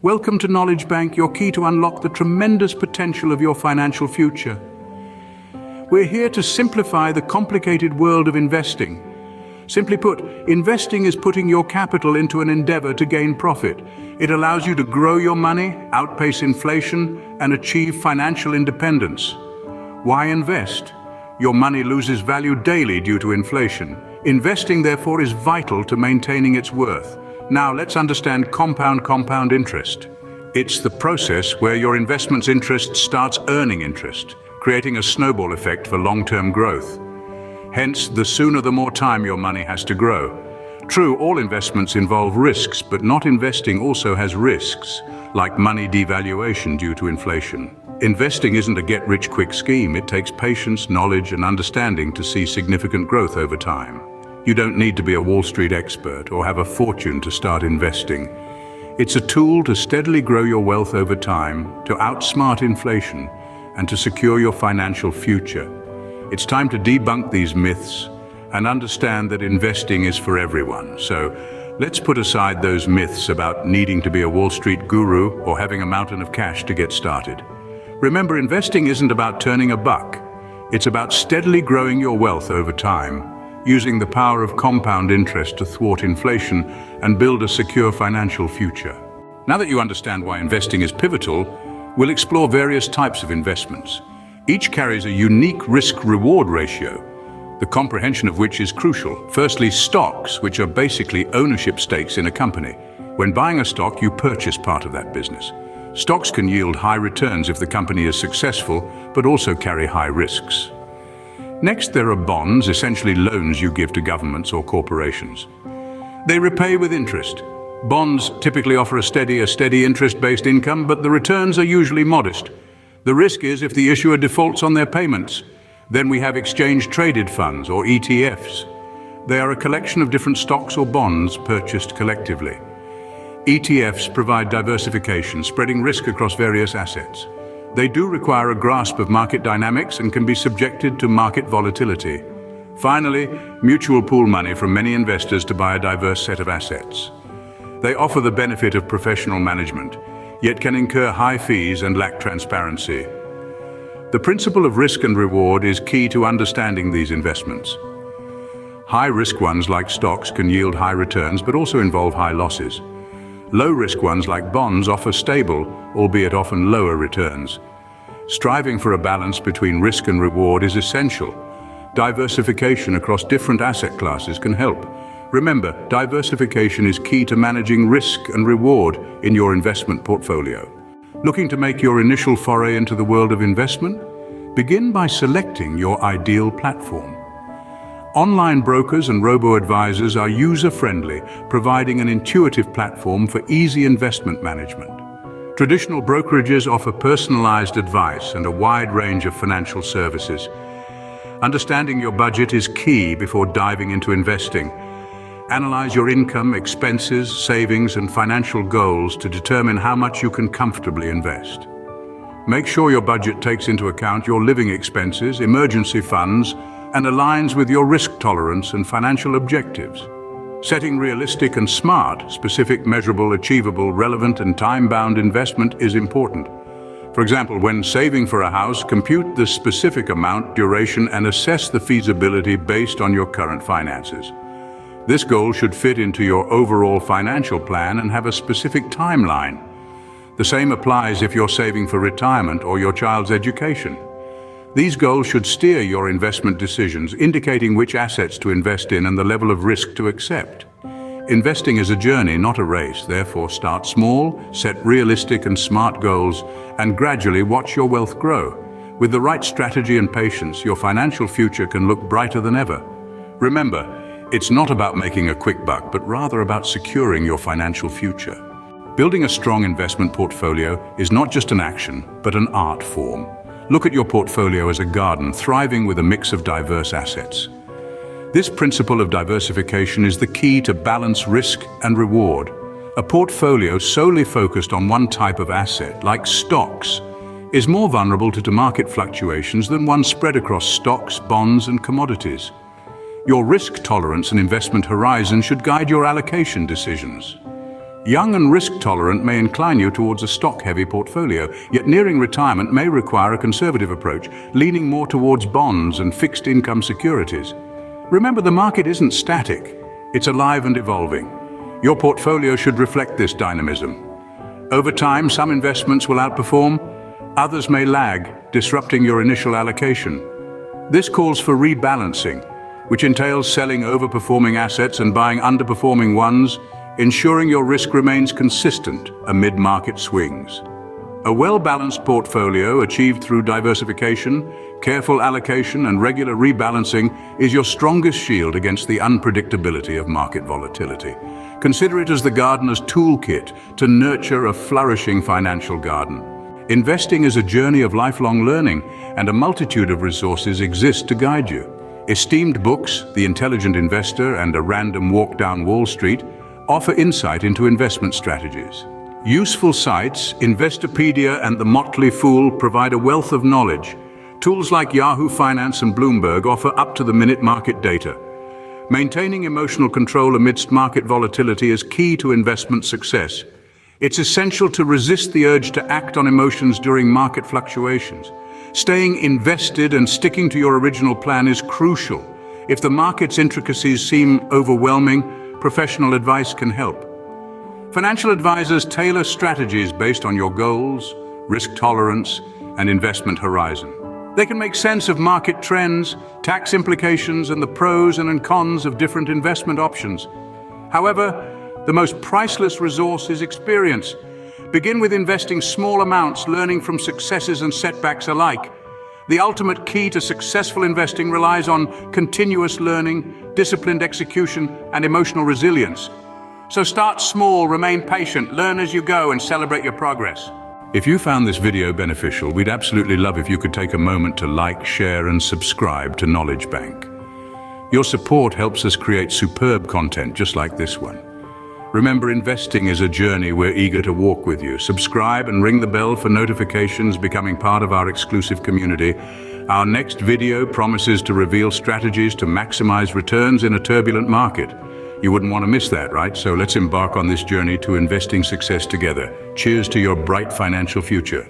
Welcome to Knowledge Bank, your key to unlock the tremendous potential of your financial future. We're here to simplify the complicated world of investing. Simply put, investing is putting your capital into an endeavor to gain profit. It allows you to grow your money, outpace inflation, and achieve financial independence. Why invest? Your money loses value daily due to inflation. Investing, therefore, is vital to maintaining its worth. Now, let's understand compound interest. It's the process where your investment's interest starts earning interest, creating a snowball effect for long-term growth. Hence, the sooner the more time your money has to grow. True, all investments involve risks, but not investing also has risks, like money devaluation due to inflation. Investing isn't a get-rich-quick scheme. It takes patience, knowledge, and understanding to see significant growth over time. You don't need to be a Wall Street expert or have a fortune to start investing. It's a tool to steadily grow your wealth over time, to outsmart inflation, and to secure your financial future. It's time to debunk these myths and understand that investing is for everyone. So let's put aside those myths about needing to be a Wall Street guru or having a mountain of cash to get started. Remember, investing isn't about turning a buck. It's about steadily growing your wealth over time, using the power of compound interest to thwart inflation and build a secure financial future. Now that you understand why investing is pivotal, we'll explore various types of investments. Each carries a unique risk-reward ratio, the comprehension of which is crucial. Firstly, stocks, which are basically ownership stakes in a company. When buying a stock, you purchase part of that business. Stocks can yield high returns if the company is successful, but also carry high risks. Next, there are bonds, essentially loans you give to governments or corporations. They repay with interest. Bonds typically offer a steady interest-based income, but the returns are usually modest. The risk is if the issuer defaults on their payments. Then we have exchange-traded funds, or ETFs. They are a collection of different stocks or bonds purchased collectively. ETFs provide diversification, spreading risk across various assets. They do require a grasp of market dynamics and can be subjected to market volatility. Finally, mutual pool money from many investors to buy a diverse set of assets. They offer the benefit of professional management, yet can incur high fees and lack transparency. The principle of risk and reward is key to understanding these investments. High-risk ones like stocks can yield high returns but also involve high losses. Low-risk ones like bonds offer stable, albeit often lower returns. Striving for a balance between risk and reward is essential. Diversification across different asset classes can help. Remember, diversification is key to managing risk and reward in your investment portfolio. Looking to make your initial foray into the world of investment? Begin by selecting your ideal platform. Online brokers and robo-advisors are user-friendly, providing an intuitive platform for easy investment management. Traditional brokerages offer personalized advice and a wide range of financial services. Understanding your budget is key before diving into investing. Analyze your income, expenses, savings, and financial goals to determine how much you can comfortably invest. Make sure your budget takes into account your living expenses, emergency funds, and aligns with your risk tolerance and financial objectives. Setting realistic and smart, specific, measurable, achievable, relevant, and time-bound investment is important. For example, when saving for a house, compute the specific amount, duration, and assess the feasibility based on your current finances. This goal should fit into your overall financial plan and have a specific timeline. The same applies if you're saving for retirement or your child's education. These goals should steer your investment decisions, indicating which assets to invest in and the level of risk to accept. Investing is a journey, not a race. Therefore, start small, set realistic and smart goals, and gradually watch your wealth grow. With the right strategy and patience, your financial future can look brighter than ever. Remember, it's not about making a quick buck, but rather about securing your financial future. Building a strong investment portfolio is not just an action, but an art form. Look at your portfolio as a garden thriving with a mix of diverse assets. This principle of diversification is the key to balance risk and reward. A portfolio solely focused on one type of asset, like stocks, is more vulnerable to market fluctuations than one spread across stocks, bonds, and commodities. Your risk tolerance and investment horizon should guide your allocation decisions. Young and risk-tolerant may incline you towards a stock-heavy portfolio, yet nearing retirement may require a conservative approach, leaning more towards bonds and fixed-income securities. Remember, the market isn't static. It's alive and evolving. Your portfolio should reflect this dynamism. Over time, some investments will outperform, others may lag, disrupting your initial allocation. This calls for rebalancing, which entails selling overperforming assets and buying underperforming ones, ensuring your risk remains consistent amid market swings. A well-balanced portfolio achieved through diversification, careful allocation, and regular rebalancing is your strongest shield against the unpredictability of market volatility. Consider it as the gardener's toolkit to nurture a flourishing financial garden. Investing is a journey of lifelong learning, and a multitude of resources exist to guide you. Esteemed books, The Intelligent Investor and A Random Walk Down Wall Street, offer insight into investment strategies. Useful sites, Investopedia and The Motley Fool provide a wealth of knowledge. Tools like Yahoo Finance and Bloomberg offer up-to-the-minute market data. Maintaining emotional control amidst market volatility is key to investment success. It's essential to resist the urge to act on emotions during market fluctuations. Staying invested and sticking to your original plan is crucial. If the market's intricacies seem overwhelming, professional advice can help. Financial advisors tailor strategies based on your goals, risk tolerance, and investment horizon. They can make sense of market trends, tax implications, and the pros and cons of different investment options. However, the most priceless resource is experience. Begin with investing small amounts, learning from successes and setbacks alike. The ultimate key to successful investing relies on continuous learning, disciplined execution, and emotional resilience. So start small, remain patient, learn as you go, and celebrate your progress. If you found this video beneficial, we'd absolutely love if you could take a moment to like, share, and subscribe to Knowledge Bank. Your support helps us create superb content just like this one. Remember, investing is a journey we're eager to walk with you. Subscribe and ring the bell for notifications, becoming part of our exclusive community. Our next video promises to reveal strategies to maximize returns in a turbulent market. You wouldn't want to miss that, right? So let's embark on this journey to investing success together. Cheers to your bright financial future.